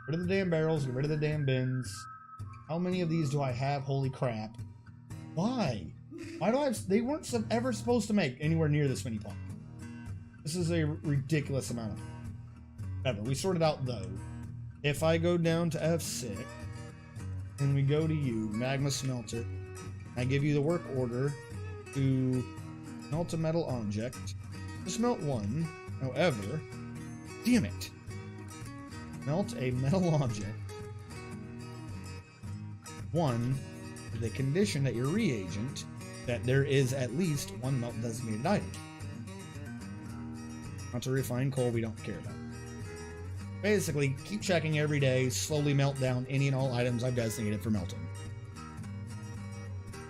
Get rid of the damn barrels, get rid of the damn bins. How many of these do I have? Holy crap. Why? Why do I have... They weren't ever supposed to make anywhere near this many pots. This is a ridiculous amount of... Whatever, we sorted out though. If I go down to F6, and we go to you, Magma Smelter, I give you the work order to melt a metal object. Just melt one. However, damn it. Melt a metal object. One, with the condition that your reagent, that there is at least one melt designated item. Not to refine coal, we don't care about. Basically, keep checking every day, slowly melt down any and all items I've designated for melting.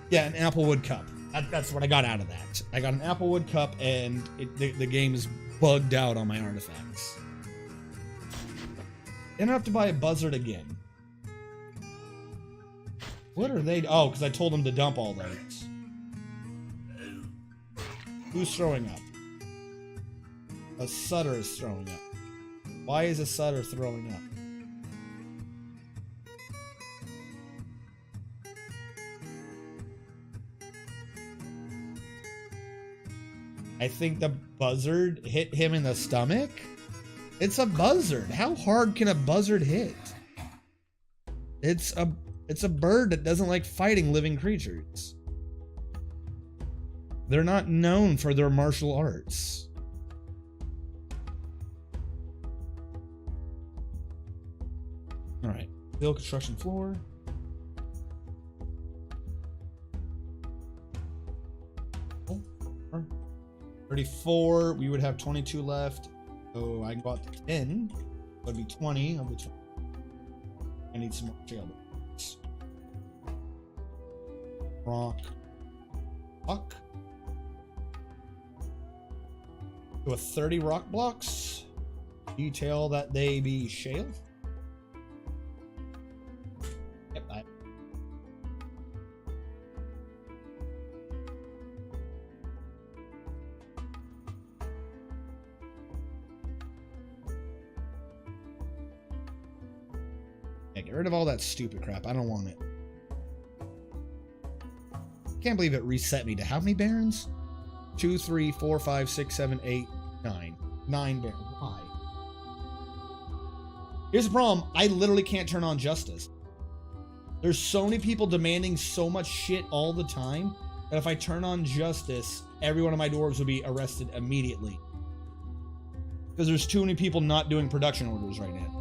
Yeah, an applewood cup. That's what I got out of that. I got an applewood cup, and the game is bugged out on my artifacts. And I have to buy a buzzard again. What are they? Oh, because I told them to dump all those. Who's throwing up? A Sutter is throwing up. Why is a Sutter throwing up? I think the buzzard hit him in the stomach? It's a buzzard. How hard can a buzzard hit? It's a bird that doesn't like fighting living creatures. They're not known for their martial arts. Alright, build construction floor. Oh, 34, we would have 22 left. So I can go out to 10. That would be 20. I need some more jail blocks. Rock. Rock. Do a 30 rock blocks. Detail that they be shale. Yep, yeah, get rid of all that stupid crap. I don't want it. Can't believe it reset me to how many barons? 2, 3, 4, 5, 6, 7, 8, 9. 9 barons. Why? Here's the problem. I literally can't turn on justice. There's so many people demanding so much shit all the time that if I turn on justice, every one of my dwarves will be arrested immediately. Because there's too many people not doing production orders right now.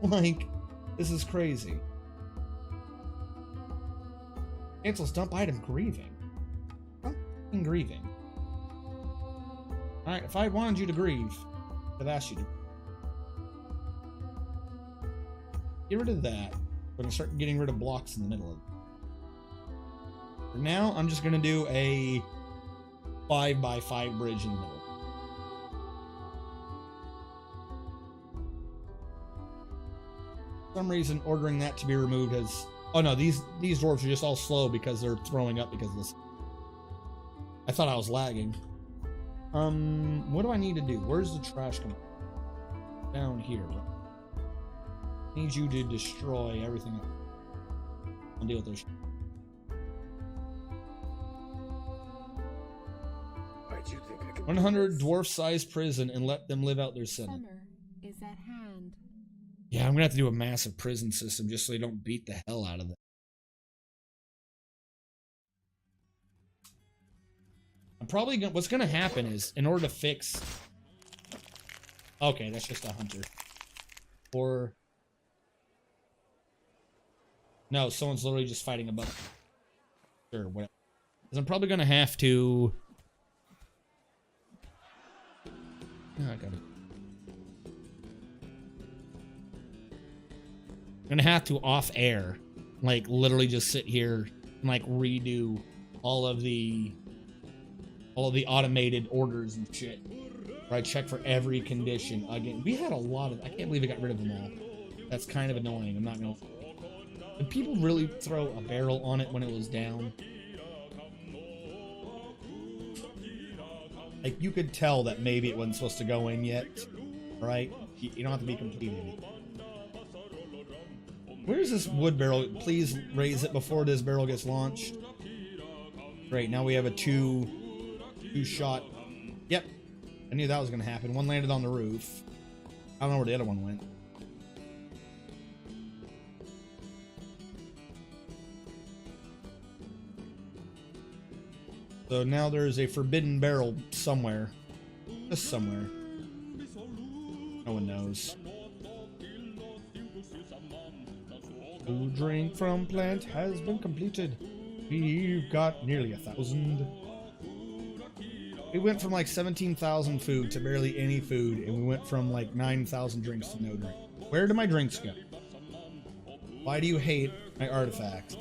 Like, this is crazy. Cancels dump item grieving. I'm grieving. Alright, if I wanted you to grieve, I've asked you to. Get rid of that. I'm going to start getting rid of blocks in the middle of it. For now, I'm just going to do a 5x5 bridge in the middle. For some reason, ordering that to be removed has... Oh no, these dwarves are just all slow because they're throwing up because of this. I thought I was lagging. What do I need to do? Where's the trash coming? Down here. I need you to destroy everything else. I'll deal with this. Why'd you think I could 100 dwarf-sized prison and let them live out their sentence. Summer is at hand. Yeah, I'm gonna have to do a massive prison system just so they don't beat the hell out of them. I'm probably gonna... What's gonna happen is, in order to fix... Okay, that's just a hunter. Or... No, someone's literally just fighting above. Sure, whatever. Because I'm probably gonna have to... Oh, I got it. I'm gonna have to off air, like literally just sit here and like redo all of the automated orders and shit. Where I check for every condition again. We had a lot of... I can't believe I got rid of them all. That's kind of annoying. I'm not gonna... Did people really throw a barrel on it when it was down? Like, you could tell that maybe it wasn't supposed to go in yet, right? You don't have to be completely... Where's this wood barrel? Please raise it before this barrel gets launched. Great, now we have a two shot. Yep, I knew that was gonna happen. One landed on the roof. I don't know where the other one went. So now there's a forbidden barrel somewhere. Just somewhere. No one knows. The drink from plant has been completed. We've got nearly 1,000. We went from like 17,000 food to barely any food, and we went from like 9,000 drinks to no drink. Where do my drinks go? Why do you hate my artifacts?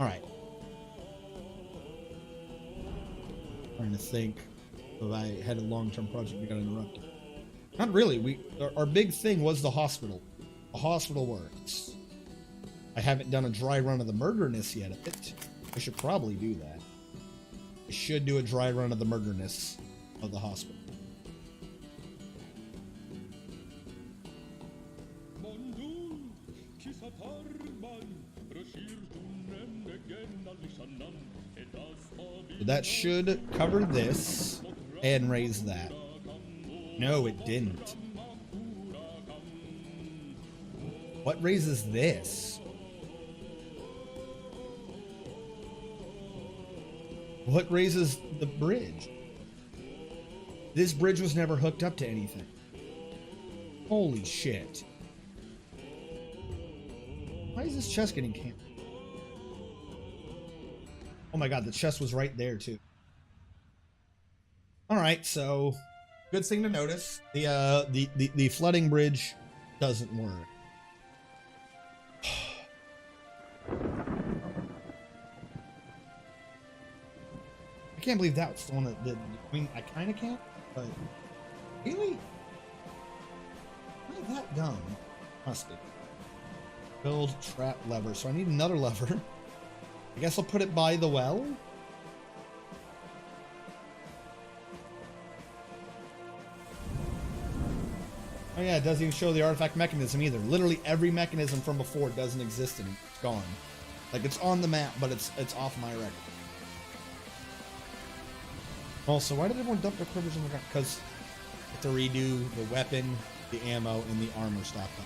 Alright. Trying to think if I had a long-term project we got interrupted. Not really. Our big thing was the hospital. The hospital works. I haven't done a dry run of the murderness yet of it. I should probably do that. I should do a dry run of the murderness of the hospital. So that should cover this and raise that. No, it didn't. What raises this? What raises the bridge? This bridge was never hooked up to anything. Holy shit. Why is this chest getting camped? Oh my god, the chest was right there too. Alright, so good thing to notice. The flooding bridge doesn't work. I can't believe that was the one that did. I mean, I kind of can't, but really? Am I that dumb? Must be. Build trap lever. So I need another lever. I guess I'll put it by the well. Oh yeah, it doesn't even show the artifact mechanism either. Literally every mechanism from before doesn't exist anymore. It's gone. Like it's on the map, but it's off my record. Also, why did everyone dump their privilege on the ground? Because to redo the weapon, the ammo, and the armor stockpile.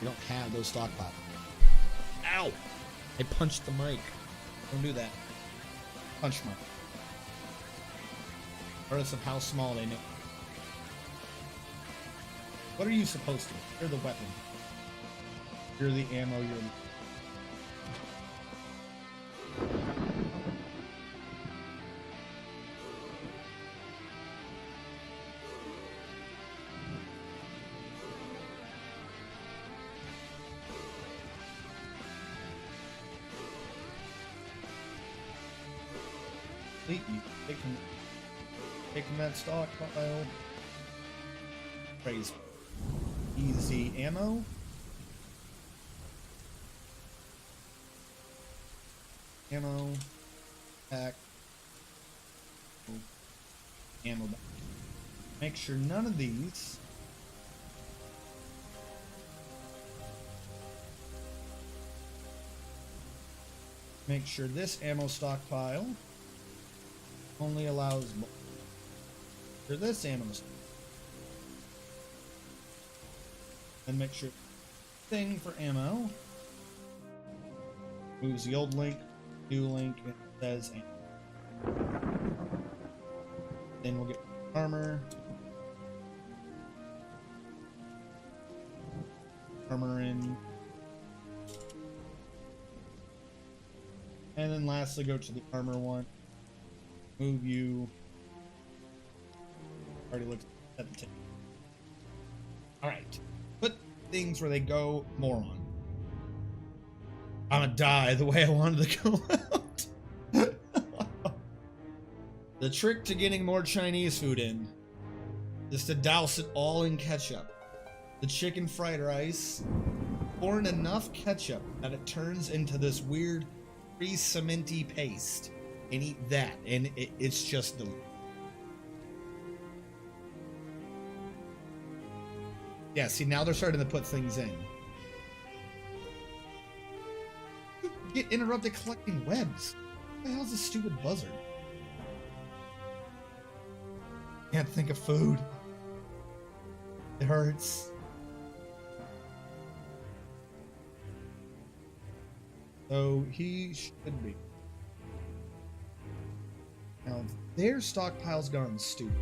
You don't have those stockpiles. Ow! I punched the mic. Don't do that. Punch mic. Regardless of how small they make. What are you supposed to? You're the weapon. You're the ammo. You're the... Taking that stockpile. Praise. Easy ammo. Ammo. Pack. Ammo back. Make sure none of these. Make sure this ammo stockpile only allows for this ammo stockpile. And make sure thing for ammo moves the old link, new link, and it says ammo. Then we'll get armor. Armor in. And then lastly go to the armor one. Move you. Already looks at the tip. Alright. Put things where they go moron. I'm gonna die the way I wanted to go out. The trick to getting more Chinese food in is to douse it all in ketchup. The chicken fried rice, pour in enough ketchup that it turns into this weird pre-cementy paste. and eat that, and it's just delicious. Yeah, see, now they're starting to put things in. Get interrupted collecting webs. What the hell's this stupid buzzard? Can't think of food. It hurts. So he should be. Now their stockpile's gone stupid.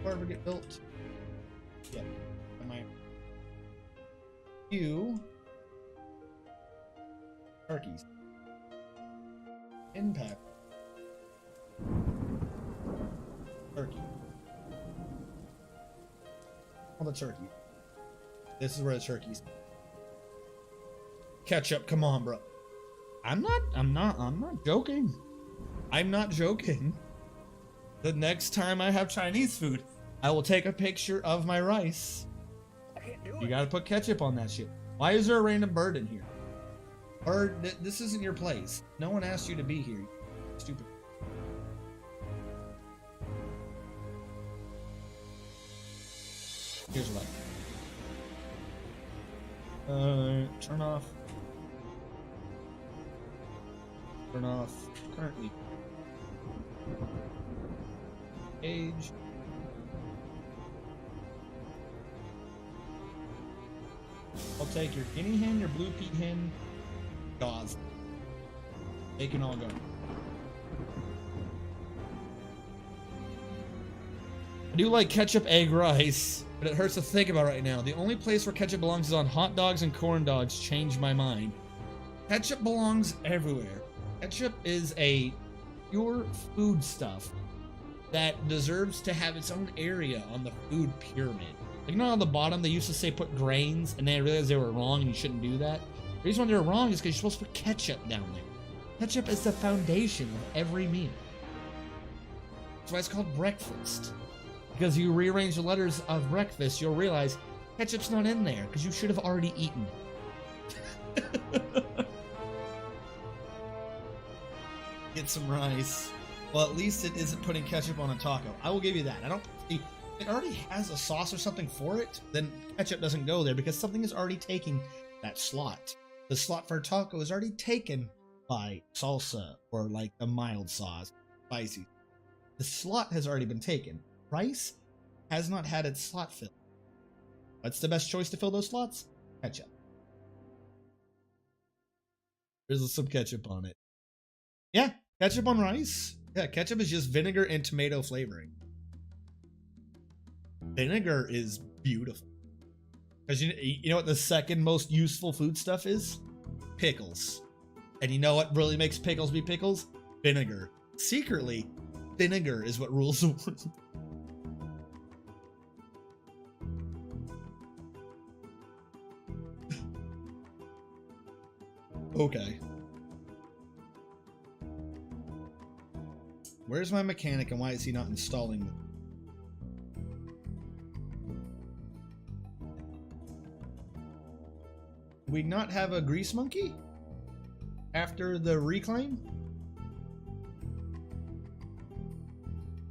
Ever get built? Yeah. Am I? You. Turkeys. Impact. Turkey. All the turkey. This is where the turkeys. Ketchup, come on, bro. I'm not joking. I'm not joking. The next time I have Chinese food, I will take a picture of my rice. You gotta put ketchup on that shit. Why is there a random bird in here? Bird, this isn't your place. No one asked you to be here. Stupid. Here's what turn off. Turn off currently. Age. I'll take your guinea hen, your blue pea hen, gauze. They can all go. I do like ketchup egg rice, but it hurts to think about right now. The only place where ketchup belongs is on hot dogs and corn dogs. Changed my mind. Ketchup belongs everywhere. Ketchup is a pure food stuff that deserves to have its own area on the food pyramid. Like, you know, on the bottom they used to say put grains, and they realized they were wrong and you shouldn't do that. The reason why they were wrong is because you're supposed to put ketchup down there. Ketchup is the foundation of every meal. That's why it's called breakfast. Because you rearrange the letters of breakfast, you'll realize ketchup's not in there because you should have already eaten it. Get some rice. Well, at least it isn't putting ketchup on a taco. I will give you that. I don't. If it already has a sauce or something for it, then ketchup doesn't go there because something is already taking that slot. The slot for a taco is already taken by salsa or like a mild sauce, spicy. The slot has already been taken. Rice has not had its slot filled. What's the best choice to fill those slots? Ketchup. There's some ketchup on it. Yeah, ketchup on rice. Yeah, ketchup is just vinegar and tomato flavoring. Vinegar is beautiful. Because you know what the second most useful food stuff is? Pickles. And you know what really makes pickles be pickles? Vinegar. Secretly, vinegar is what rules the world. Okay. Where's my mechanic and why is he not installing them? Do we not have a grease monkey? After the reclaim?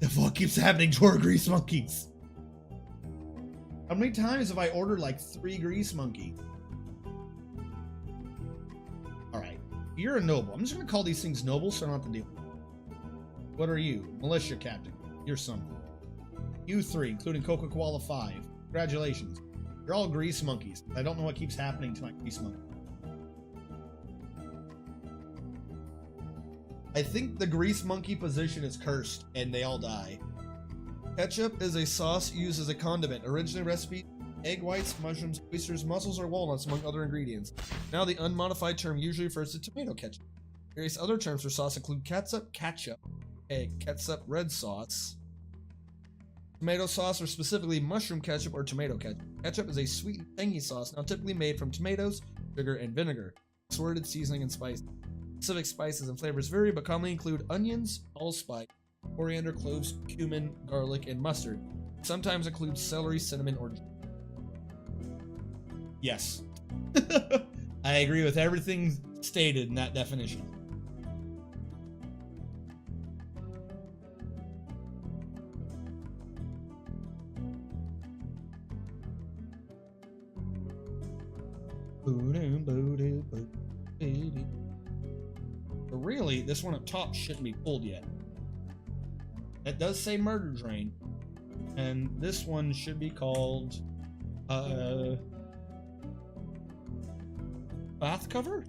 The fuck keeps happening to our grease monkeys? How many times have I ordered like 3 grease monkeys? Alright, you're a noble. I'm just gonna call these things nobles so I don't have to deal with them. What are you? Militia captain. You're something. You 3, including Coca Koala 5. Congratulations. You're all grease monkeys. I don't know what keeps happening to my grease monkey. I think the grease monkey position is cursed and they all die. Ketchup is a sauce used as a condiment. Originally recipe, egg whites, mushrooms, oysters, mussels, or walnuts, among other ingredients. Now the unmodified term usually refers to tomato ketchup. Various other terms for sauce include ketchup, ketchup, red sauce, tomato sauce, or specifically mushroom ketchup or tomato ketchup. Ketchup is a sweet and tangy sauce, now typically made from tomatoes, sugar, and vinegar. Assorted seasoning and spice. Specific spices and flavors vary, but commonly include onions, allspice, coriander, cloves, cumin, garlic, and mustard. Sometimes includes celery, cinnamon, or... Yes. I agree with everything stated in that definition. But really, this one up top shouldn't be pulled yet. That does say murder drain. And this one should be called bath cover?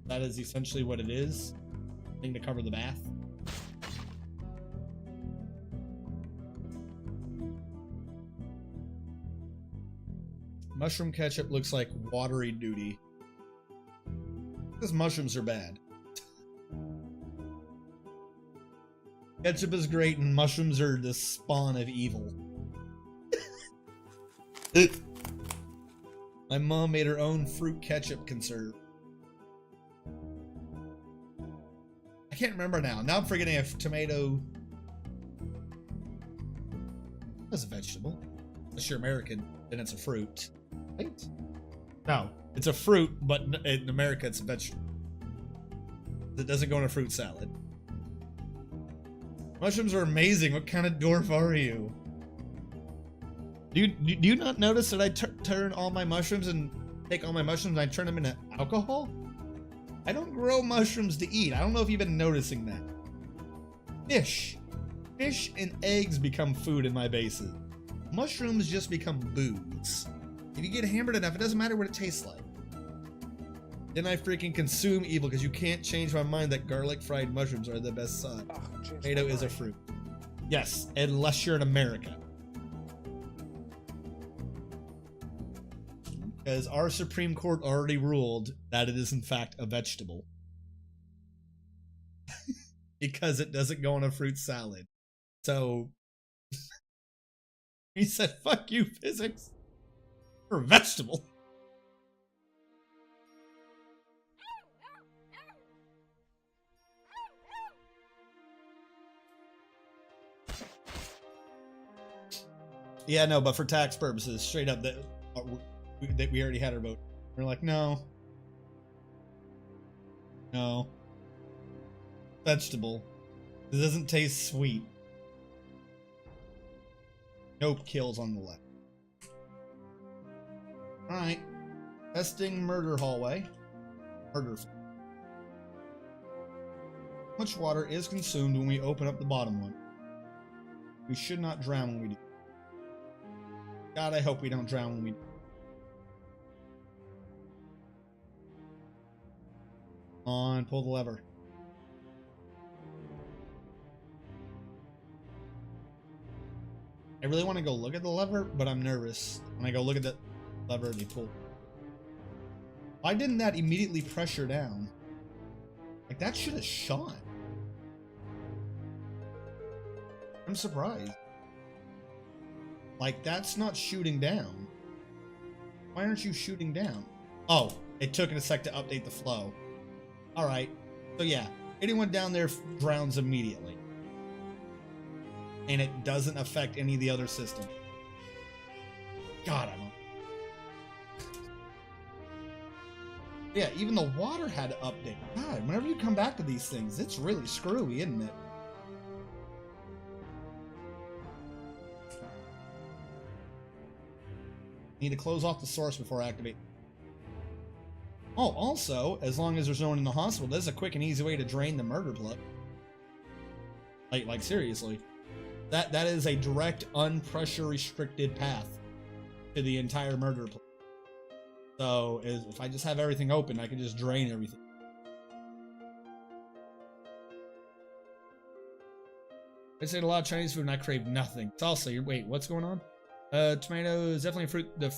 That is essentially what it is. Thing to cover the bath. Mushroom ketchup looks like watery duty. Because mushrooms are bad. Ketchup is great and mushrooms are the spawn of evil. My mom made her own fruit ketchup conserve. I can't remember now. Now I'm forgetting if tomato is a vegetable. Unless you're American, then it's a fruit. Right? No, it's a fruit, but in America it's a vegetable. It doesn't go in a fruit salad. Mushrooms are amazing. What kind of dwarf are you? Do you not notice that I turn all my mushrooms and take all my mushrooms and I turn them into alcohol? I don't grow mushrooms to eat. I don't know if you've been noticing that. Fish and eggs become food in my bases. Mushrooms just become booze. If you get hammered enough, it doesn't matter what it tastes like. Then I freaking consume evil because you can't change my mind that garlic fried mushrooms are the best side. Tomato is a fruit. Yes, unless you're in America. Because our Supreme Court already ruled that it is in fact a vegetable. Because it doesn't go in a fruit salad. So he said, fuck you, physics. You're a vegetable. Yeah, no, but for tax purposes, straight up, that we already had our vote. We're like, no. No. Vegetable. It doesn't taste sweet. Nope, kills on the left. Alright. Testing murder hallway. Murder. How much water is consumed when we open up the bottom one? We should not drown when we do. God, I hope we don't drown when we do. On, pull the lever. I really want to go look at the lever, but I'm nervous. When I go look at the lever, they pull. Why didn't that immediately pressure down? Like, that should have shot. I'm surprised. Like, that's not shooting down. Why aren't you shooting down? Oh, it took it a sec to update the flow. Alright. So yeah, anyone down there drowns immediately. And it doesn't affect any of the other systems. God, I don't. Yeah, even the water had to update. God, whenever you come back to these things, it's really screwy, isn't it? Need to close off the source before I activate. Oh, also, as long as there's no one in the hospital, there's a quick and easy way to drain the murder plug. Like seriously. That is a direct, unpressure restricted path to the entire murder plug. So, if I just have everything open, I can just drain everything. I just ate a lot of Chinese food and I crave nothing. Salsa, wait, what's going on? Tomato is definitely a fruit. The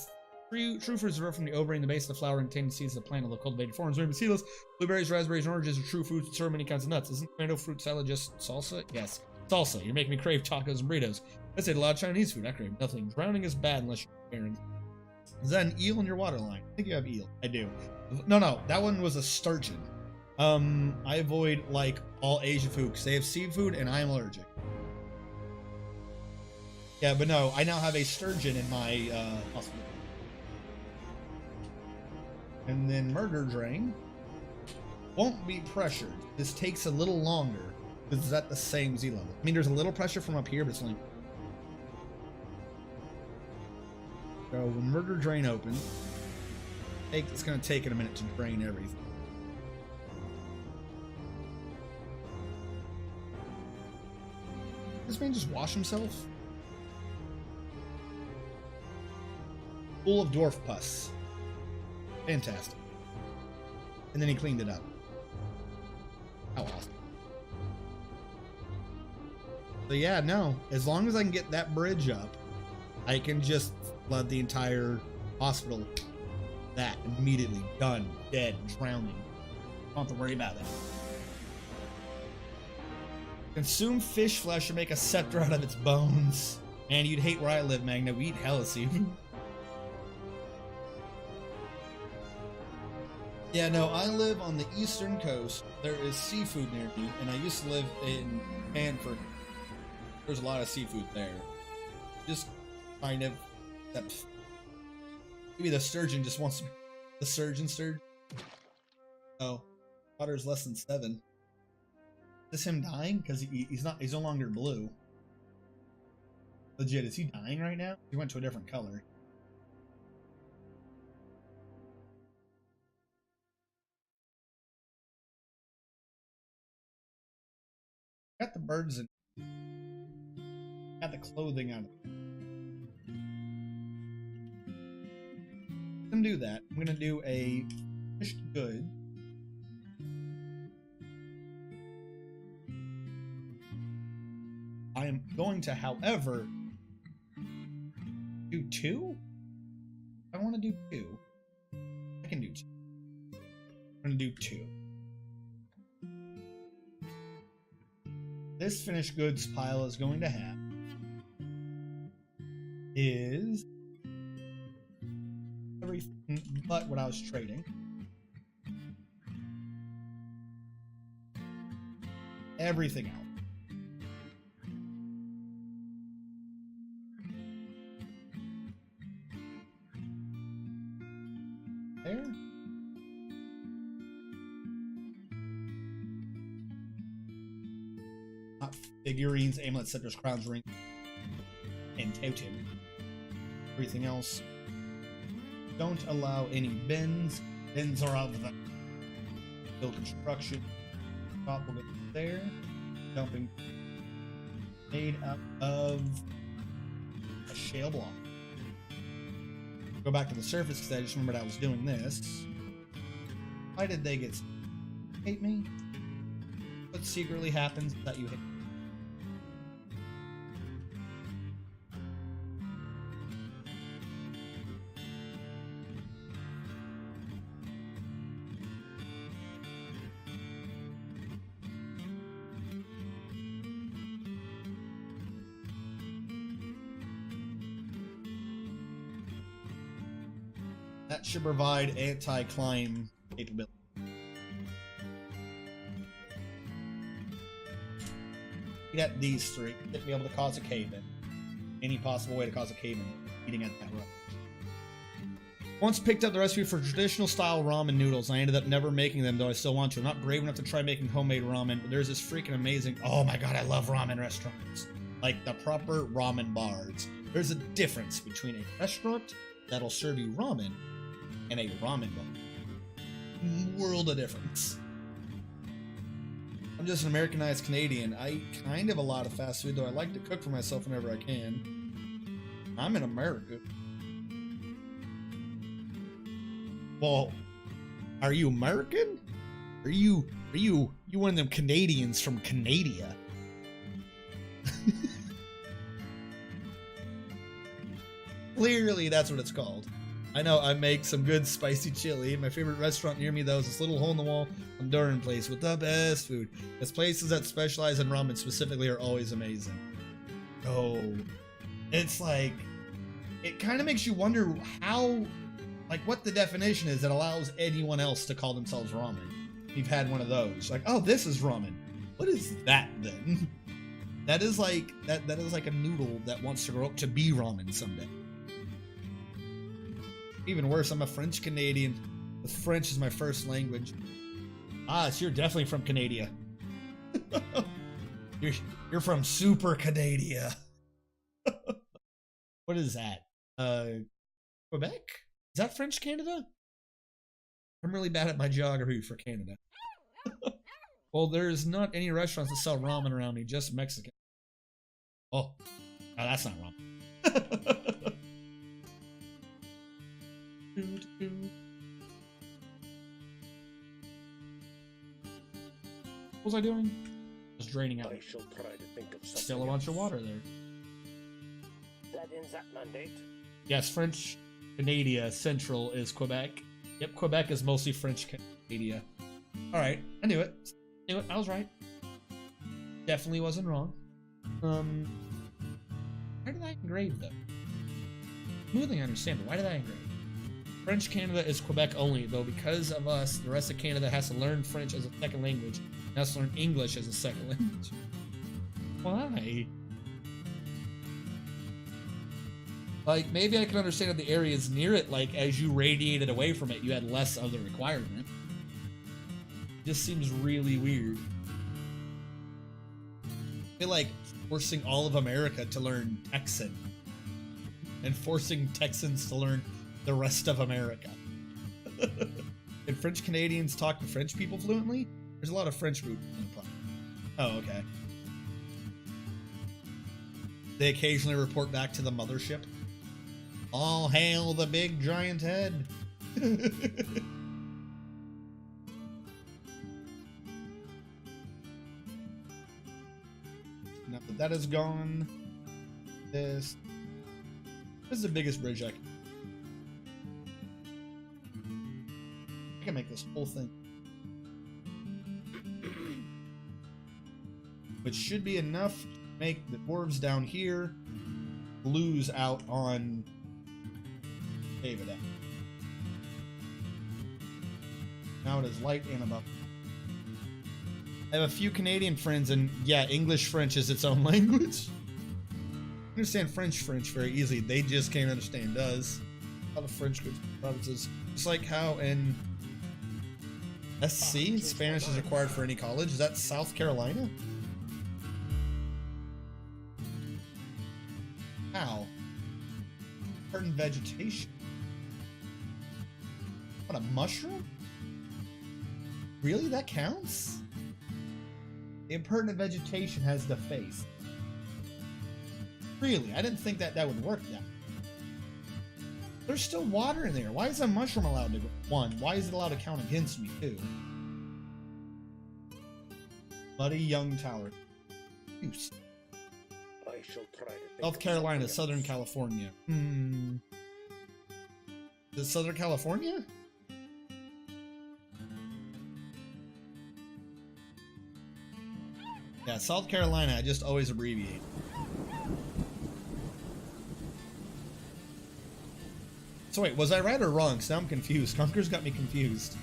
true fruits are from the ovary and the base of the flower and contain the seeds of the plant, although cultivated forms may be seedless. Blueberries, raspberries, and oranges are true fruits that serve many kinds of nuts. Isn't tomato fruit salad just salsa? Yes. Salsa. You're making me crave tacos and burritos. Let's eat a lot of Chinese food. I crave nothing. Drowning is bad unless you're parent. Is that an eel in your water line? I think you have eel. I do. No. That one was a sturgeon. I avoid, like, all Asian food because they have seafood and I'm allergic. Yeah, but no, I now have a sturgeon in my hospital. And then Murder Drain won't be pressured. This takes a little longer because it's at the same Z level. I mean, there's a little pressure from up here, but it's only... So when Murder Drain opens, it's going to take it a minute to drain everything. This man just wash himself? Full of dwarf pus. Fantastic. And then he cleaned it up. How awesome. So yeah, no. As long as I can get that bridge up, I can just flood the entire hospital. That immediately done, dead, drowning. Don't have to worry about that. Consume fish flesh and make a scepter out of its bones. Man, you'd hate where I live, Magna. We eat hella seafood. Yeah, no, I live on the eastern coast. There is seafood near me, and I used to live in Hanford. There's a lot of seafood there. Just kind of... Maybe the sturgeon just wants the surgeon sturgeon. Oh, water's less than 7. Is this him dying? Because he's no longer blue. Legit, is he dying right now? He went to a different color. Got the birds and got the clothing on it. I'm gonna do that. I'm gonna do a finished good. I am going to, however, do 2. I want to do 2. I can do 2. I'm gonna do 2. This finished goods pile is going to have is everything but what I was trading. Everything else. There. Not figurines, amulets, scepters, crowns, rings, and totem. Everything else. Don't allow any bins. Bins are out of the build construction. Top will go there. Dumping made out of a shale block. Go back to the surface because I just remembered I was doing this. Why did they hate me? What secretly happens that you hate? That should provide anti-climb capability. At these 3, to be able to cause a cave-in. Any possible way to cause a cave-in, eating at that run. Once picked up the recipe for traditional style ramen noodles. I ended up never making them, though I still want to. I'm not brave enough to try making homemade ramen, but there's this freaking amazing... Oh my god, I love ramen restaurants. Like the proper ramen bars. There's a difference between a restaurant that'll serve you ramen and a ramen bar. World of difference. I'm just an Americanized Canadian. I eat kind of a lot of fast food, though I like to cook for myself whenever I can. I'm in America. Well, are you American? Are you one of them Canadians from Canada? Clearly, that's what it's called. I know I make some good spicy chili. My favorite restaurant near me, though, is this little hole-in-the-wall Honduran place with the best food. Because places that specialize in ramen specifically are always amazing. Oh, it's like, it kind of makes you wonder how, like, what the definition is that allows anyone else to call themselves ramen. You've had one of those. Like, oh, this is ramen. What is that, then? That is like a noodle that wants to grow up to be ramen someday. Even worse, I'm a French Canadian. With French is my first language. Ah, so you're definitely from Canada. you're from Super Canada. What is that? Quebec? Is that French Canada? I'm really bad at my geography for Canada. Well, there's not any restaurants that sell ramen around me, just Mexican. Oh, no, that's not ramen. What was I doing? Just draining out. I shall try to think of something. Still a bunch of water there. That ends that mandate. Yes, French Canada Central is Quebec. Yep, Quebec is mostly French Canada. Alright, I knew it. I was right. Definitely wasn't wrong. Why did I engrave though? Smoothing, I understand, but why did I engrave? French Canada is Quebec only, though because of us, the rest of Canada has to learn French as a second language and has to learn English as a second language. Why? Like, maybe I can understand if the areas near it, like, as you radiated away from it, you had less of the requirement. Just seems really weird. I feel like forcing all of America to learn Texan and forcing Texans to learn the rest of America. Can French Canadians talk to French people fluently? There's a lot of French people in the problem. Oh, okay. They occasionally report back to the mothership. All hail the big giant head. Now that that is gone, this is the biggest bridge I can make this whole thing. Which should be enough to make the dwarves down here lose out on David. Now it is light and above. I have a few Canadian friends, and yeah, English French is its own language. I understand French very easily. They just can't understand us. A lot of French provinces. Just like how in SC, Spanish is required for any college. Is that South Carolina? How? Certain vegetation. What, a mushroom? Really? That counts? The impertinent vegetation has the face. Really? I didn't think that would work that. There's still water in there. Why is a mushroom allowed to go? One, why is it allowed to count against me? Two. Buddy Young Tower. Use. I shall try to think South of Carolina, something Southern else. California. Is it Southern California? Yeah, South Carolina, I just always abbreviate. So wait, was I right or wrong? So now I'm confused. Conker's got me confused.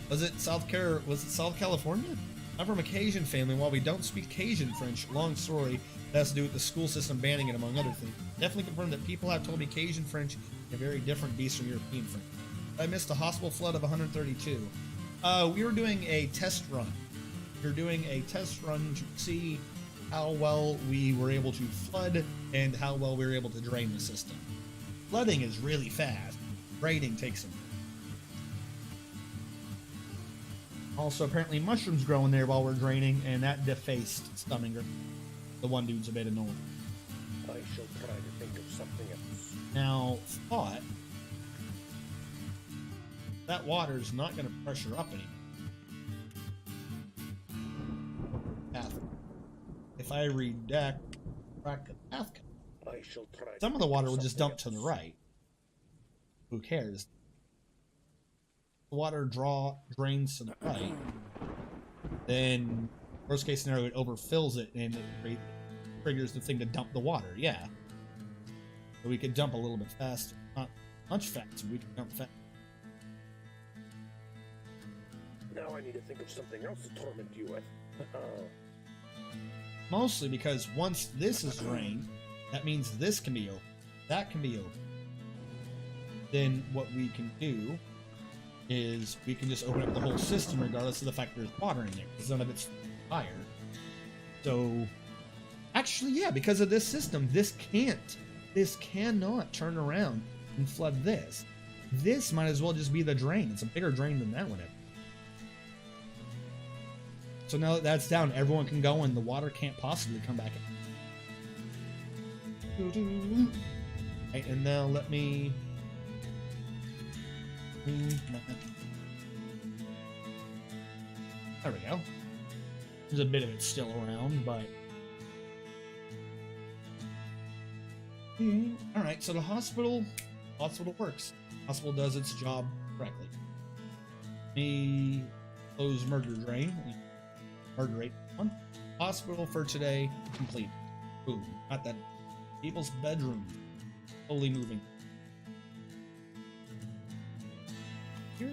Was it South California? I'm from a Cajun family. While we don't speak Cajun French, long story, that has to do with the school system banning it, among other things. Definitely confirmed that people have told me Cajun French is a very different beast from European French. I missed a hospital flood of 132. We were doing a test run. We were doing a test run to see how well we were able to flood and how well we were able to drain the system. Flooding is really fast. Draining takes some. Also, apparently mushrooms grow in there while we're draining, and that defaced Stunninger. The one dude's a bit annoying. I shall try to think of something else. Now, thought that water's not going to pressure up anymore. Path. If I redact the path, I shall try. some of the water will just dump to the right. Who cares? The water drains to the right. Then, worst case scenario, it overfills it and it triggers the thing to dump the water. Yeah. So we could dump a little bit faster. Not much faster, we could dump fast. Now I need to think of something else to torment you with. Mostly because once this is drained, that means this can be open. That can be open. Then what we can do is we can just open up the whole system regardless of the fact there's water in there, because none of it's fire. So, actually, yeah, because of this system, this cannot turn around and flood this. This might as well just be the drain. It's a bigger drain than that one is. So now that that's down, everyone can go and the water can't possibly come back in. Right, and now let me... There we go. There's a bit of it still around, but... Alright, so the hospital works. Hospital does its job correctly. Me close murder drain. Murder rate on. Hospital for today complete. Boom. Got that. People's bedroom. Slowly moving. Here,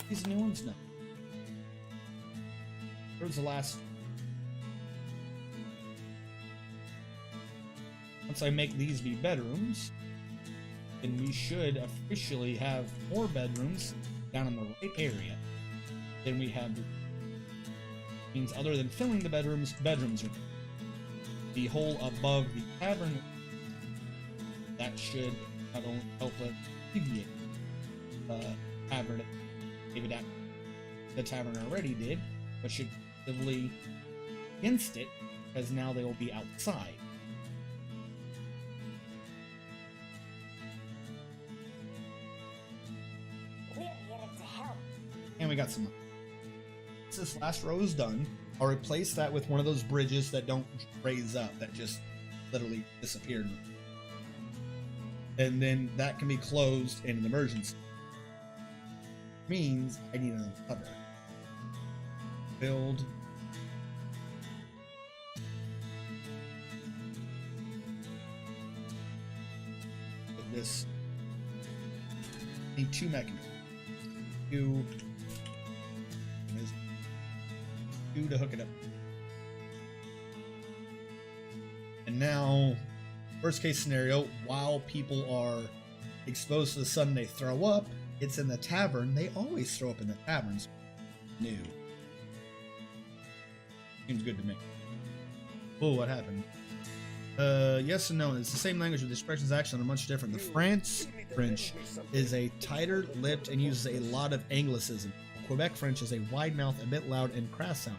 these new ones? No. Where's the last? Once I make these be bedrooms, then we should officially have more bedrooms down in the right area. Then we have means other than filling the bedrooms are the hole above the tavern. That should not only help us alleviate the tavern, maybe that the tavern already did, but should actively against it, because now they will be outside. And we got some. Once this last row is done, I'll replace that with one of those bridges that don't raise up, that just literally disappeared. And then that can be closed in an emergency. Means I need another cover. Build. With this. Need two mechanisms. Two to hook it up. And now, worst case scenario, while people are exposed to the sun, they throw up. It's in the tavern. They always throw up in the taverns. New. Seems good to me. Oh, what happened? Yes and no. It's the same language, but the expressions actually are much different. The French is a tighter lipped and uses a lot of anglicism. Quebec French is a wide mouth, a bit loud and crass sound.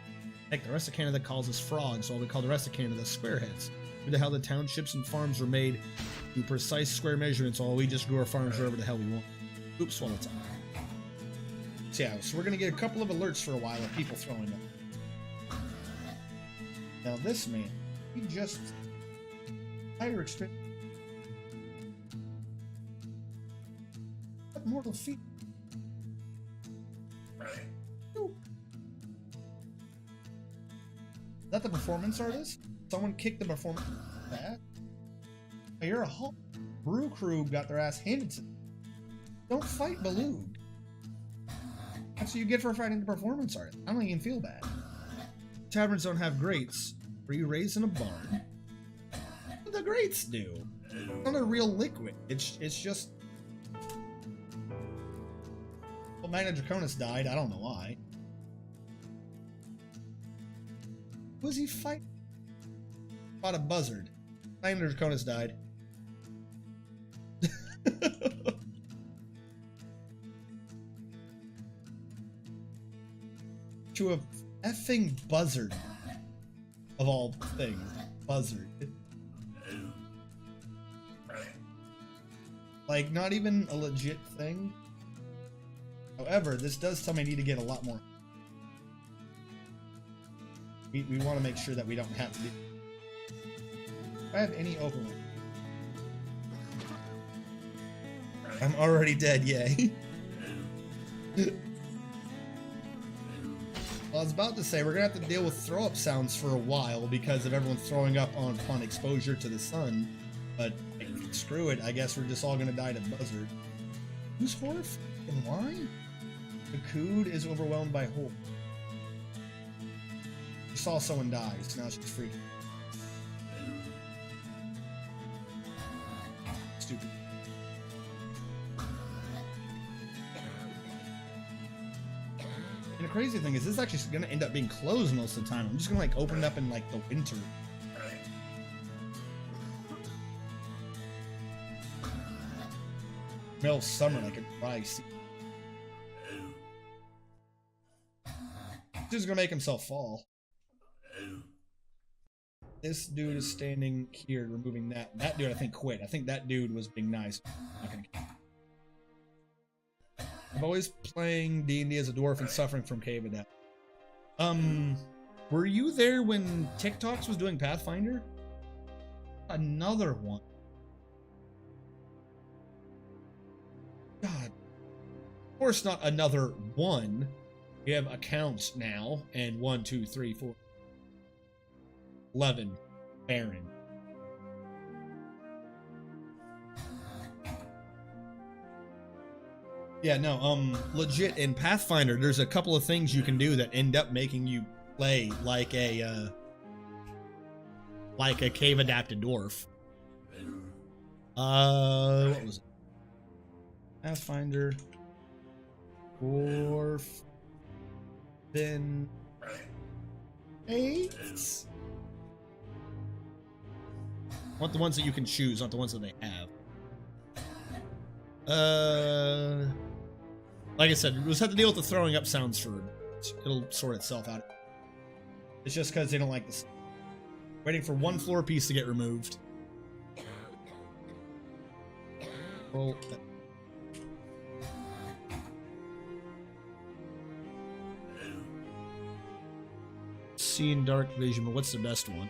Heck, the rest of Canada calls us frogs, while we call the rest of Canada squareheads. Due to how the townships and farms were made to precise square measurements, while we just grew our farms wherever the hell we want. Oops, swallow time. So yeah, so we're gonna get a couple of alerts for a while of people throwing up. Now this man, he just higher experience. What mortal feat? Is that the performance artist? Someone kicked the performance. That? Oh, you're a whole brew crew got their ass handed to them. Don't fight Baloo. That's what you get for fighting the performance artist. I don't even feel bad. Taverns don't have grates. Were you raised in a barn? What do the grates do? It's not a real liquid. It's just. Well, Magna Draconis died. I don't know why. Who was he fighting? Fought a buzzard. Magna Draconis died. To a effing buzzard. Of all things. Buzzard. Like, not even a legit thing. However, this does tell me I need to get a lot more. We want to make sure that we don't have to do. If I have any open one. I'm already dead, yay. Well, I was about to say, we're going to have to deal with throw-up sounds for a while because of everyone throwing up upon exposure to the sun. But, like, screw it, I guess we're just all going to die to buzzard. Who's horrified and why? The Cood is overwhelmed by hope. She saw someone die, so now she's freaking. Stupid. the crazy thing is this is actually going to end up being closed most of the time. I'm just going to like open it up in like the winter. Middle of summer, like a dry sea. He's just going to make himself fall. This dude is standing here, removing that. That dude, I think, quit. I think that dude was being nice. Not gonna kill. I'm always playing D&D as a dwarf and suffering from cave of death. Were you there when TikToks was doing Pathfinder? Another one. God. Of course, not another one. We have accounts now, and 1, 2, 3, 4. 11. Baron. Yeah, no, legit in Pathfinder, there's a couple of things you can do that end up making you play like a cave adapted dwarf. What was it? Pathfinder. Dwarf. Then 8. I want the ones that you can choose, not the ones that they have. Like I said, we'll just have to deal with the throwing up sounds for it'll sort itself out. It's just because they don't like this. Waiting for one floor piece to get removed. Well, seeing dark vision, but what's the best one?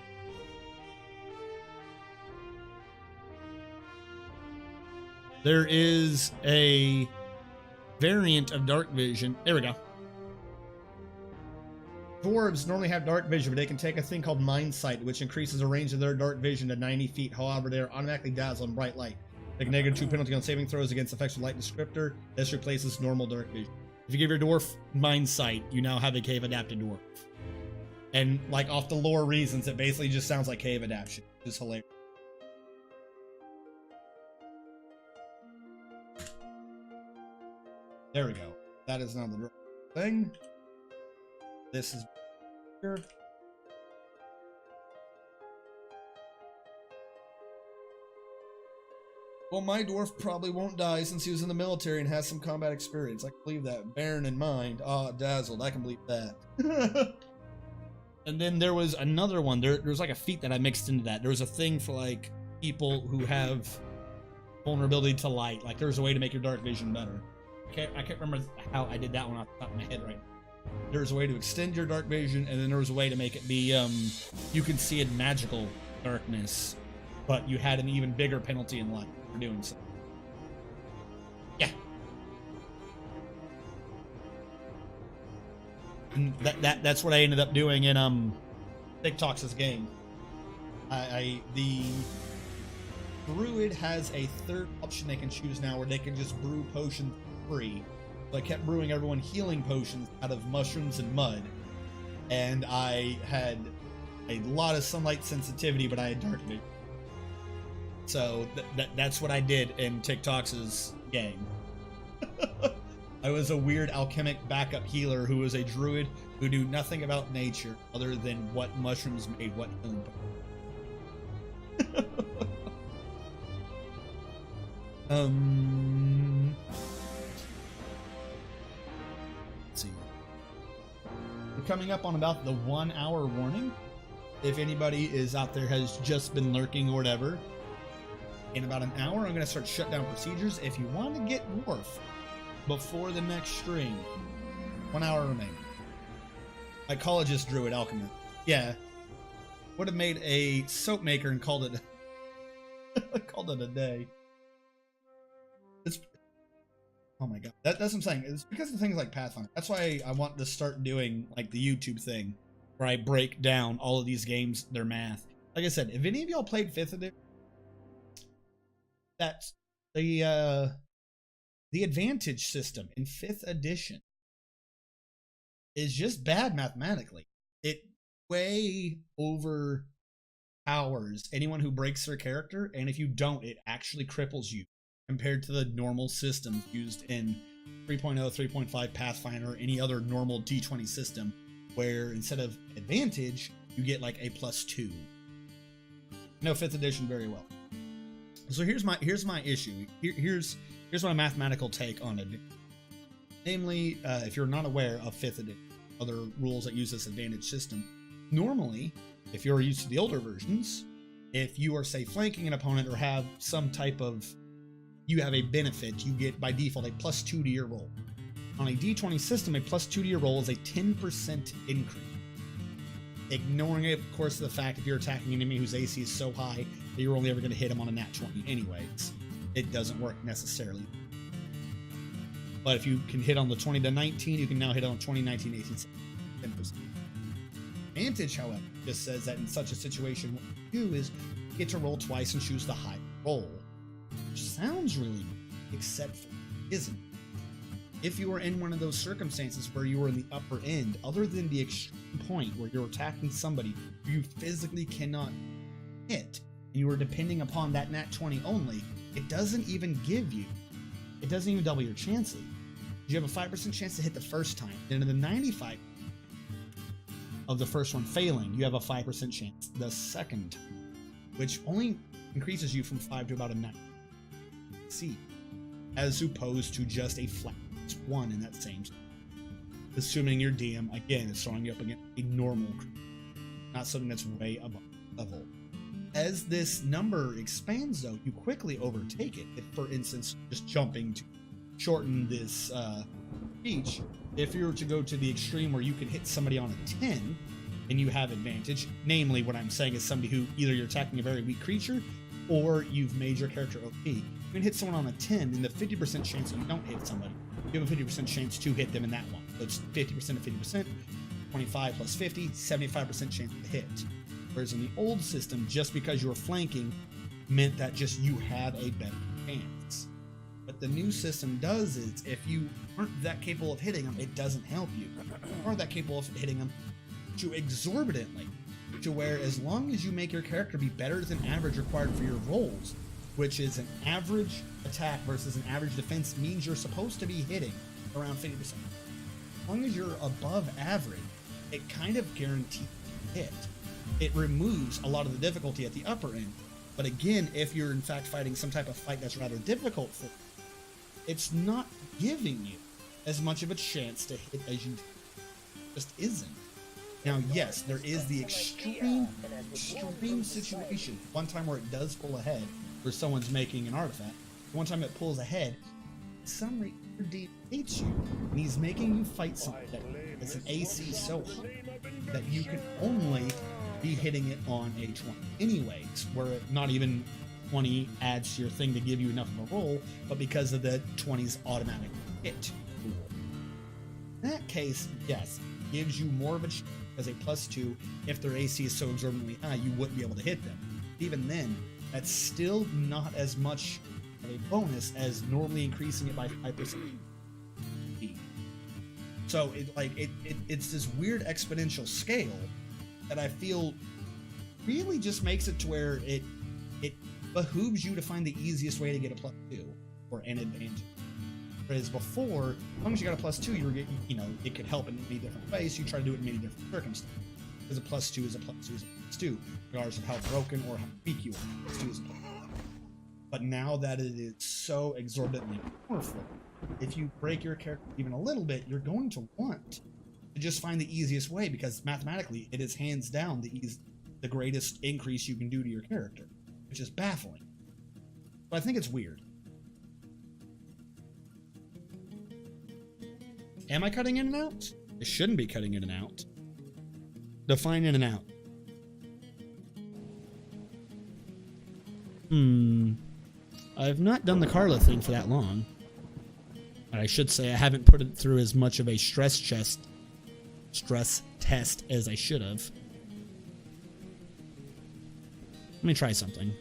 There is a variant of dark vision. There we go. Dwarves normally have dark vision, but they can take a thing called Mind Sight, which increases the range of their dark vision to 90 feet. However, they are automatically dazzled in bright light. Take a -2 penalty on saving throws against effects of light descriptor. This replaces normal dark vision. If you give your dwarf Mind Sight, you now have a cave adapted dwarf. And like off the lore reasons, it basically just sounds like cave adaptation. It's hilarious. There we go. That is now the thing. This is here. Well, my dwarf probably won't die since he was in the military and has some combat experience. I can believe that. Baron in mind. Ah, dazzled. I can believe that. And then there was another one. There was like a feat that I mixed into that. There was a thing for like people who have vulnerability to light. Like there's a way to make your dark vision better. I can't remember how I did that one off the top of my head right now. There was a way to extend your dark vision, and then there was a way to make it be, you could see in magical darkness, but you had an even bigger penalty in light for doing so. Yeah. And that's what I ended up doing in, TikTok's game. The Druid has a third option they can choose now where they can just brew potions free. So I kept brewing everyone healing potions out of mushrooms and mud. And I had a lot of sunlight sensitivity, but I had dark vision. So that's what I did in TikTok's game. I was a weird alchemic backup healer who was a druid who knew nothing about nature other than what mushrooms made what healing potions. Let's see. We're coming up on about the 1 hour warning. If anybody is out there has just been lurking or whatever, in about an hour I'm going to start shut down procedures. If you want to get Dwarf before the next stream, 1 hour remaining. Mycologist druid alchemist. Yeah. Would have made a soap maker and called it a day. It's, oh my god. That's what I'm saying. It's because of things like Pathfinder. That's why I want to start doing like the YouTube thing where I break down all of these games, their math. Like I said, if any of y'all played 5th edition, that's the advantage system in 5th edition is just bad mathematically. It way overpowers anyone who breaks their character, and if you don't, it actually cripples you compared to the normal systems used in 3.0, 3.5 Pathfinder, any other normal D20 system, where instead of advantage, you get like a +2. No 5th edition very well. So here's my issue. Here's my mathematical take on it. Namely, if you're not aware of 5th edition, other rules that use this advantage system, normally, if you're used to the older versions, if you are, say, flanking an opponent or have some type of, you have a benefit, you get by default a +2 to your roll. On a D20 system, a +2 to your roll is a 10% increase. Ignoring, of course, the fact if you're attacking an enemy whose AC is so high that you're only ever going to hit him on a nat 20 anyways. It doesn't work necessarily. But if you can hit on the 20 to 19, you can now hit on 20, 19, 18, 10%. Advantage, however, just says that in such a situation, what you do is you get to roll twice and choose the high roll. Which sounds really good, except for it isn't. If you are in one of those circumstances where you are in the upper end, other than the extreme point where you're attacking somebody who you physically cannot hit, and you are depending upon that nat 20 only, it doesn't even double your chances. You have a 5% chance to hit the first time, and in the 95 of the first one failing, you have a 5% chance the second time, which only increases you from 5 to about a 9. See, as opposed to just a flat 1 in that same, assuming your DM again is throwing you up against a normal creature, not something that's way above level. As this number expands, though, you quickly overtake it. If, for instance, just jumping to shorten this speech, if you were to go to the extreme where you can hit somebody on a 10 and you have advantage, namely what I'm saying is somebody who either you're attacking a very weak creature or you've made your character OP, you can hit someone on a 10, and the 50% chance that you don't hit somebody, you have a 50% chance to hit them in that one. So it's 50% of 50%, 25 plus 50, 75% chance to hit. Whereas in the old system, just because you were flanking meant that just you have a better chance. What the new system does is, if you aren't that capable of hitting them, it doesn't help you. Or that capable of hitting them to exorbitantly, to where as long as you make your character be better than average required for your rolls, which is an average attack versus an average defense, means you're supposed to be hitting around 50%. As long as you're above average, it kind of guarantees hit. It removes a lot of the difficulty at the upper end. But again, if you're in fact fighting some type of fight that's rather difficult for you, it's not giving you as much of a chance to hit as you just isn't. Now, yes, there is the extreme situation. One time where it does pull ahead, where someone's making an artifact. One time it pulls ahead, some reason hates you, and he's making you fight something that has an AC so high that you can only be hitting it on a 20 anyways, where not even 20 adds to your thing to give you enough of a roll, but because of the 20's automatic hit rule. In that case, yes, it gives you more of a chance as a +2. If their AC is so exorbitantly high, you wouldn't be able to hit them. Even then, that's still not as much of a bonus as normally increasing it by 5%. So it's this weird exponential scale that I feel really just makes it to where it behooves you to find the easiest way to get a +2 or an advantage. Whereas before, as long as you got a +2, it could help in many different ways. You try to do it in many different circumstances. Because a +2 is a +2 is a +2, regardless of how broken or how weak you are. +2 is a +2. But now that it is so exorbitantly powerful, if you break your character even a little bit, you're going to want to just find the easiest way, because mathematically, it is hands down the greatest increase you can do to your character, which is baffling. But I think it's weird. Am I cutting in and out? I shouldn't be cutting in and out. Define in and out. I've not done the Carla thing for that long. I should say I haven't put it through as much of a stress test as I should have. Let me try something.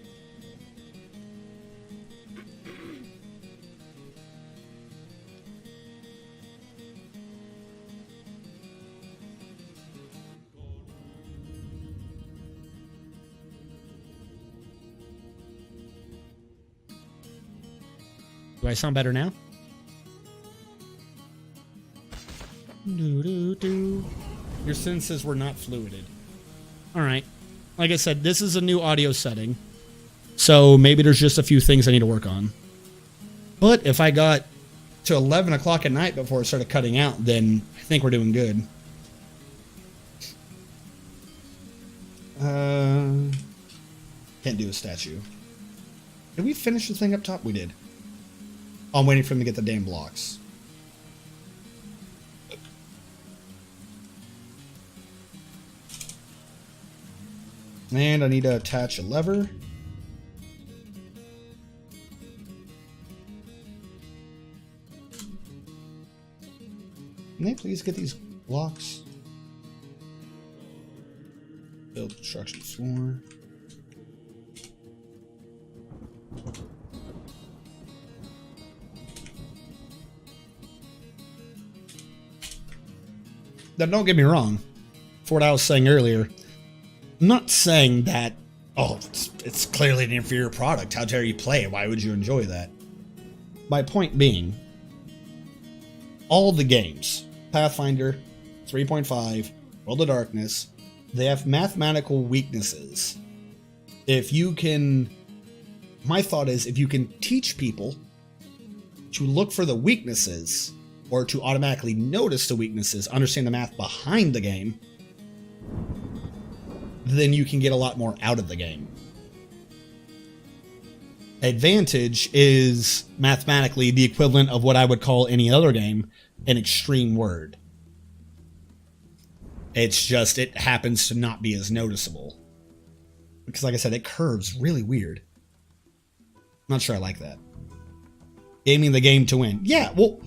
Do I sound better now? Your senses were not fluided. Alright. Like I said, this is a new audio setting. So maybe there's just a few things I need to work on. But if I got to 11 o'clock at night before it started cutting out, then I think we're doing good. Can't do a statue. Did we finish the thing up top? We did. Oh, I'm waiting for him to get the damn blocks. And I need to attach a lever. Can they please get these blocks? Build construction floor. Now, don't get me wrong. For what I was saying earlier, I'm not saying that, oh, it's clearly an inferior product. How dare you play it? Why would you enjoy that? My point being, all the games, Pathfinder, 3.5, World of Darkness, they have mathematical weaknesses. If you can, my thought is, if you can teach people to look for the weaknesses, or to automatically notice the weaknesses, understand the math behind the game, then you can get a lot more out of the game. Advantage is mathematically the equivalent of what I would call any other game an extreme word. It's just, it happens to not be as noticeable. Because like I said, it curves really weird. I'm not sure I like that. Gaming the game to win. Yeah, well,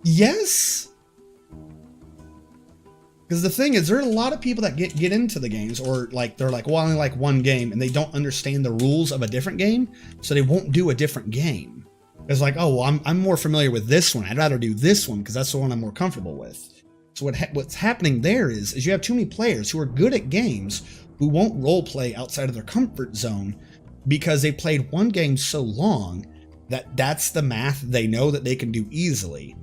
yes. Because the thing is, there are a lot of people that get into the games, or like they're like, well, I only like one game, and they don't understand the rules of a different game, so they won't do a different game. It's like, oh, well, I'm more familiar with this one. I'd rather do this one because that's the one I'm more comfortable with. So what's happening there is you have too many players who are good at games who won't role play outside of their comfort zone because they played one game so long that that's the math they know that they can do easily.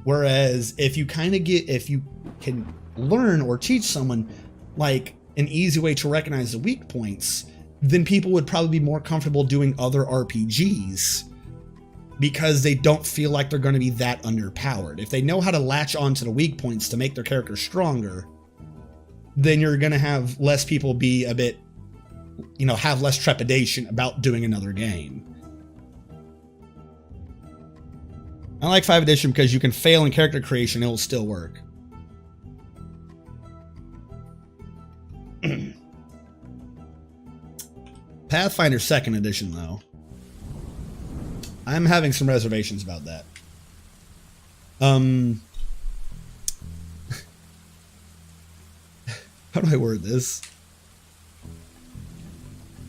Whereas if you can learn or teach someone like an easy way to recognize the weak points, then people would probably be more comfortable doing other RPGs because they don't feel like they're going to be that underpowered. If they know how to latch onto the weak points to make their character stronger, then you're going to have less people be a bit, have less trepidation about doing another game. I like 5th edition because you can fail in character creation, it will still work. Pathfinder 2nd edition, though. I'm having some reservations about that. How do I word this?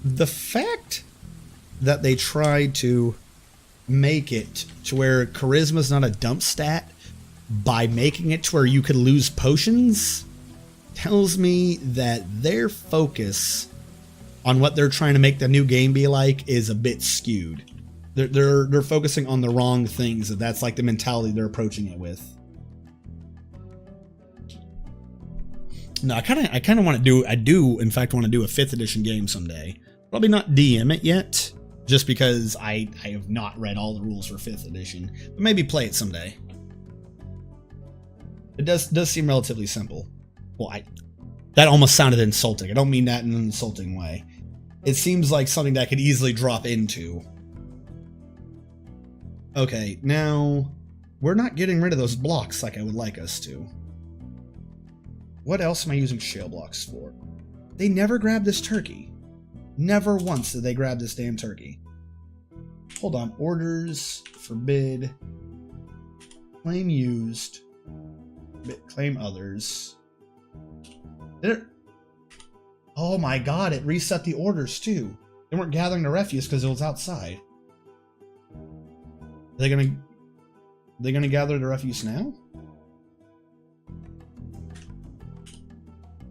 The fact that they tried to make it to where charisma is not a dump stat by making it to where you could lose potions tells me that their focus on what they're trying to make the new game be like is a bit skewed. They're focusing on the wrong things. That's like the mentality they're approaching it with. No, I kind of want to do. I do, in fact, want to do a 5th edition game someday. Probably not DM it yet, just because I have not read all the rules for 5th edition. But maybe play it someday. It does seem relatively simple. Well, that almost sounded insulting. I don't mean that in an insulting way. It seems like something that I could easily drop into. Okay, now we're not getting rid of those blocks like I would like us to. What else am I using shale blocks for? They never grabbed this turkey. Never once did they grab this damn turkey. Hold on. Orders, forbid, claim used, claim others. Oh my god, it reset the orders too. They weren't gathering the refuse because it was outside. Are they gonna gather the refuse now?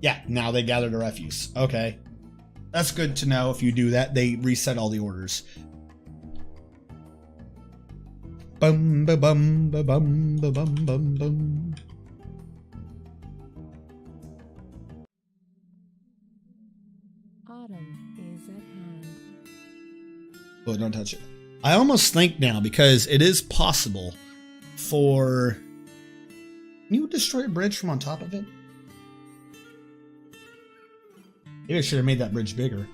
Yeah, now they gather the refuse. Okay. That's good to know. If you do that, they reset all the orders. Bum ba bum ba bum ba bum bum bum. Oh, don't touch it. I almost think now, because it is possible for... Can you destroy a bridge from on top of it? Maybe I should have made that bridge bigger.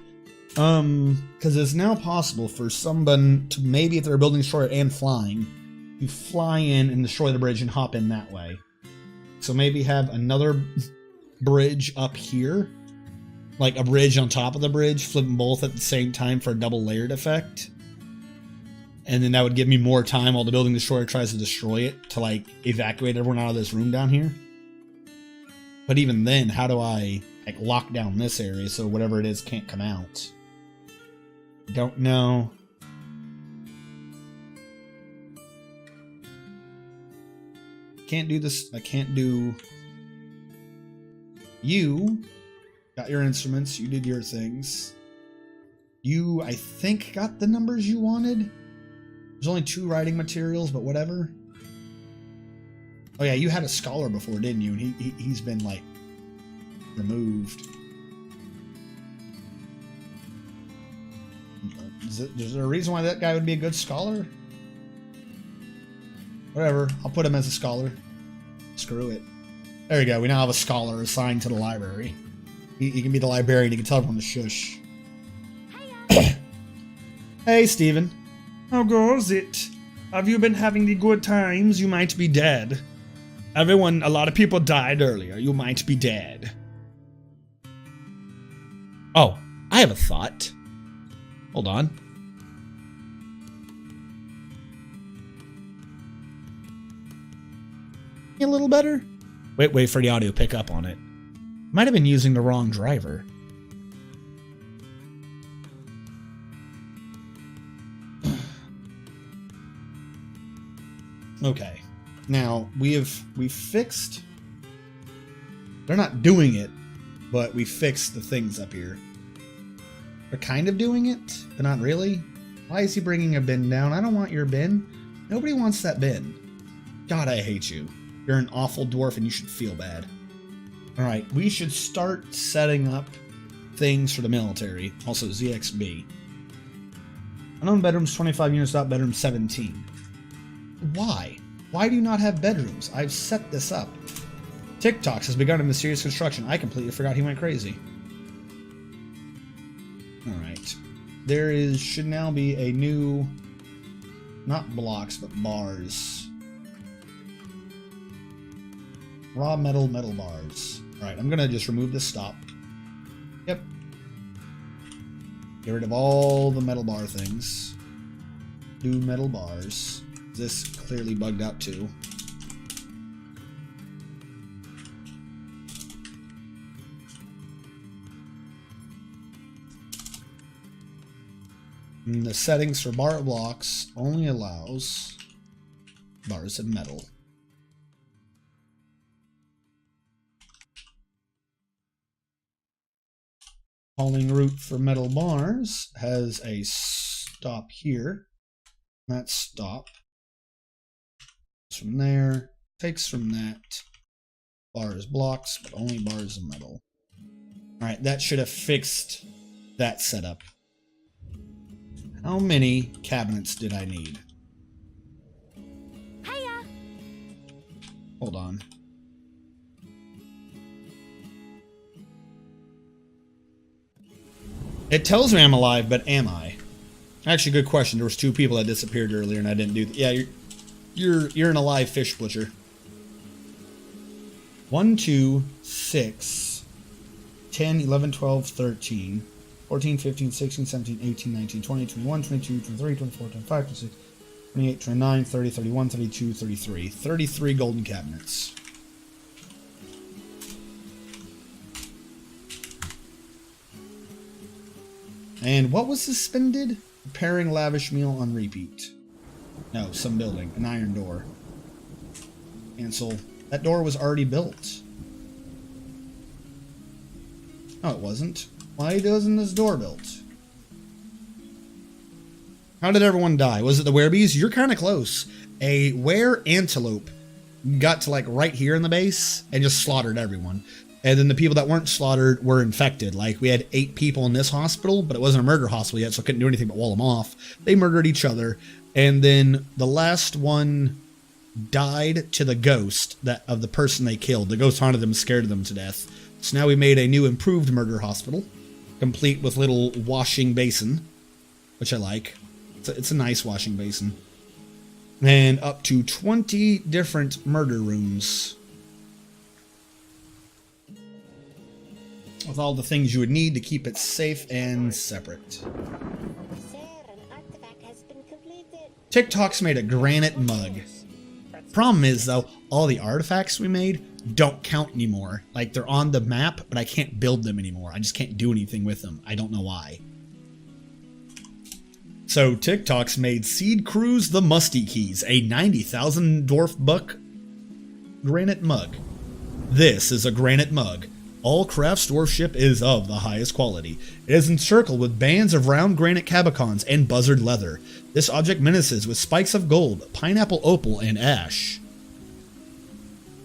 Because it's now possible for someone to, maybe if they're a building destroyer and flying, you fly in and destroy the bridge and hop in that way. So maybe have another bridge up here. Like a bridge on top of the bridge, flip them both at the same time for a double layered effect. And then that would give me more time while the building destroyer tries to destroy it to like evacuate everyone out of this room down here. But even then, how do I like lock down this area so whatever it is can't come out? Don't know. Can't do this. I can't do... You got your instruments. You did your things. You, I think, got the numbers you wanted. There's only 2 writing materials, but whatever. Oh yeah, you had a scholar before, didn't you? And he's been, like, removed. Is there a reason why that guy would be a good scholar? Whatever, I'll put him as a scholar. Screw it. There we go, we now have a scholar assigned to the library. He can be the librarian, he can tell everyone to shush. Hey, Steven. How goes it? Have you been having the good times? You might be dead. A lot of people died earlier. You might be dead. Oh, I have a thought. Hold on. A little better? Wait for the audio to pick up on it. Might have been using the wrong driver. Okay. Now, we've fixed... They're not doing it, but we fixed the things up here. They're kind of doing it, but not really. Why is he bringing a bin down? I don't want your bin. Nobody wants that bin. God, I hate you. You're an awful dwarf and you should feel bad. Alright, we should start setting up things for the military. Also, ZXB. Unknown bedrooms, 25 units out, bedroom 17. Why? Why do you not have bedrooms? I've set this up. TikToks has begun a mysterious construction. I completely forgot he went crazy. Alright. There should now be a new... Not blocks, but bars. Raw metal bars. Alright, I'm gonna just remove this stop. Yep. Get rid of all the metal bar things. Do metal bars. This clearly bugged out too. And the settings for bar blocks only allows bars of metal. Calling route for metal bars has a stop here. That stop. From there, takes from that. Bars blocks, but only bars of metal. Alright, that should have fixed that setup. How many cabinets did I need? Hiya. Hold on. It tells me I'm alive, but am I? Actually, good question. There was 2 people that disappeared earlier, and I didn't do. Yeah, you're an alive fish butcher. 1, 2, 6, 10, 11, 12, 13, 14, 15, 16, 17, 18, 19, 20, 21, 22, 23, 24, 25, 26, 28, 29, 30, 31, 32, 33. 33 golden cabinets. And what was suspended? Preparing lavish meal on repeat. No, some building. An iron door. Cancel. That door was already built. No, it wasn't. Why wasn't this door built? How did everyone die? Was it the werebees? You're kind of close. A were antelope got to like right here in the base and just slaughtered everyone. And then the people that weren't slaughtered were infected. Like, we had 8 people in this hospital, but it wasn't a murder hospital yet, so I couldn't do anything but wall them off. They murdered each other. And then the last one died to the ghost of the person they killed. The ghost haunted them, scared them to death. So now we made a new improved murder hospital, complete with little washing basin, which I like. It's a nice washing basin. And up to 20 different murder rooms. With all the things you would need to keep it safe and separate. Sir, an artifact has been completed. TikTok's made a granite mug. Problem is, though, all the artifacts we made don't count anymore. Like, they're on the map, but I can't build them anymore. I just can't do anything with them. I don't know why. So, TikTok's made Seed Cruise the Musty Keys, a 90,000 dwarf buck granite mug. This is a granite mug. All Craft's dwarf ship is of the highest quality. It is encircled with bands of round granite cabicons and buzzard leather. This object menaces with spikes of gold, pineapple opal, and ash.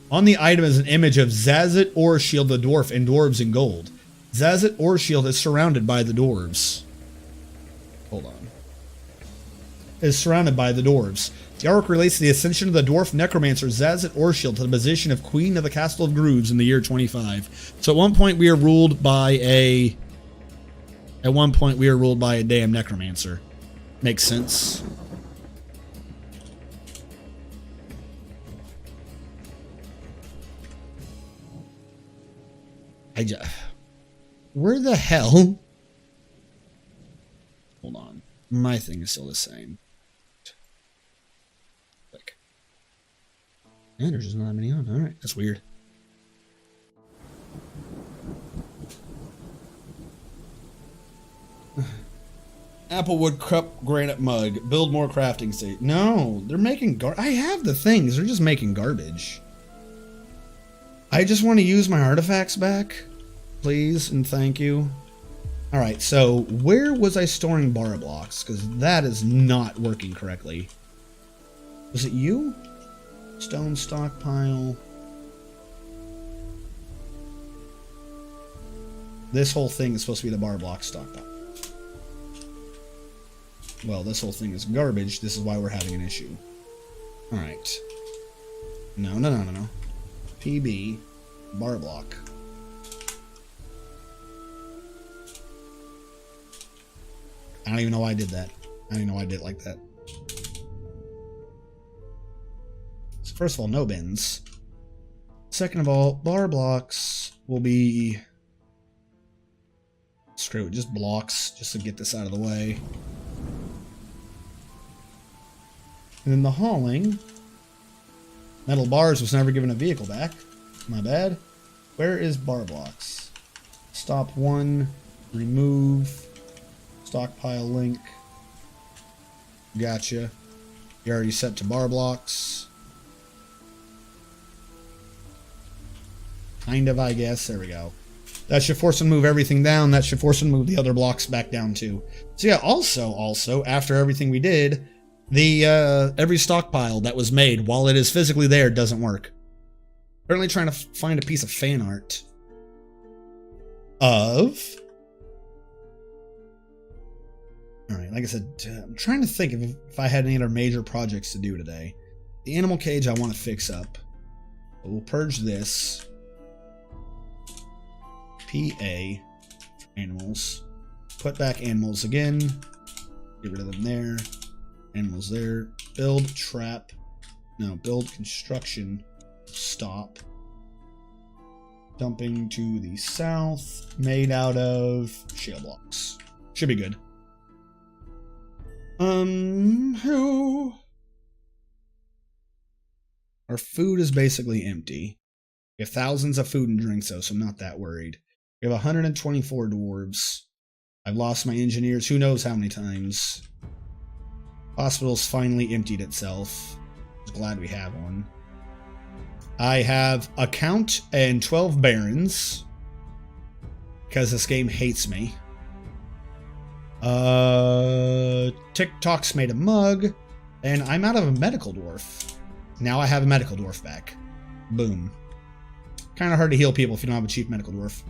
On the item is an image of Zazit Oreshield the dwarf and dwarves in gold. Zazit Oreshield is surrounded by the dwarves. Hold on. Is surrounded by the dwarves. The artwork relates to the ascension of the dwarf necromancer Zazit Oreshield to the position of Queen of the Castle of Grooves in the year 25. So at one point we are ruled by a... At one point we are ruled by a damn necromancer. Makes sense. Where the hell? Hold on. My thing is still the same. Click. And there's just not that many on. Alright, that's weird. Applewood cup granite mug. Build more crafting state. No, they're making I have the things. They're just making garbage. I just want to use my artifacts back. Please and thank you. Alright, so where was I storing bar blocks? Because that is not working correctly. Was it you? Stone stockpile. This whole thing is supposed to be the bar block stockpile. Well, this whole thing is garbage. This is why we're having an issue. Alright. No. PB. Bar block. I don't even know why I did that. I don't even know why I did it like that. So first of all, no bins. Second of all, bar blocks will be... Screw it, just blocks, just to get this out of the way. And then the hauling. Metal bars was never given a vehicle back. My bad. Where is bar blocks? Stop one. Remove. Stockpile link. Gotcha. You're already set to bar blocks. Kind of, I guess. There we go. That should force them to move everything down. That should force them to move the other blocks back down too. So yeah, also, after everything we did, the every stockpile that was made, while it is physically there, doesn't work. Currently trying to find a piece of fan art of... Alright, like I said, I'm trying to think if I had any other major projects to do today. The animal cage I want to fix up. But we'll purge this. PA for animals. Put back animals again. Get rid of them there. Animals there. Build trap. No, build construction. Stop. Dumping to the south. Made out of shale blocks. Should be good. Who? Our food is basically empty. We have thousands of food and drinks though, so I'm not that worried. We have 124 dwarves. I've lost my engineers who knows how many times. Hospital's finally emptied itself. I'm glad we have one. I have a count and 12 barons. Because this game hates me. TikTok's made a mug. And I'm out of a medical dwarf. Now I have a medical dwarf back. Boom. Kind of hard to heal people if you don't have a chief medical dwarf.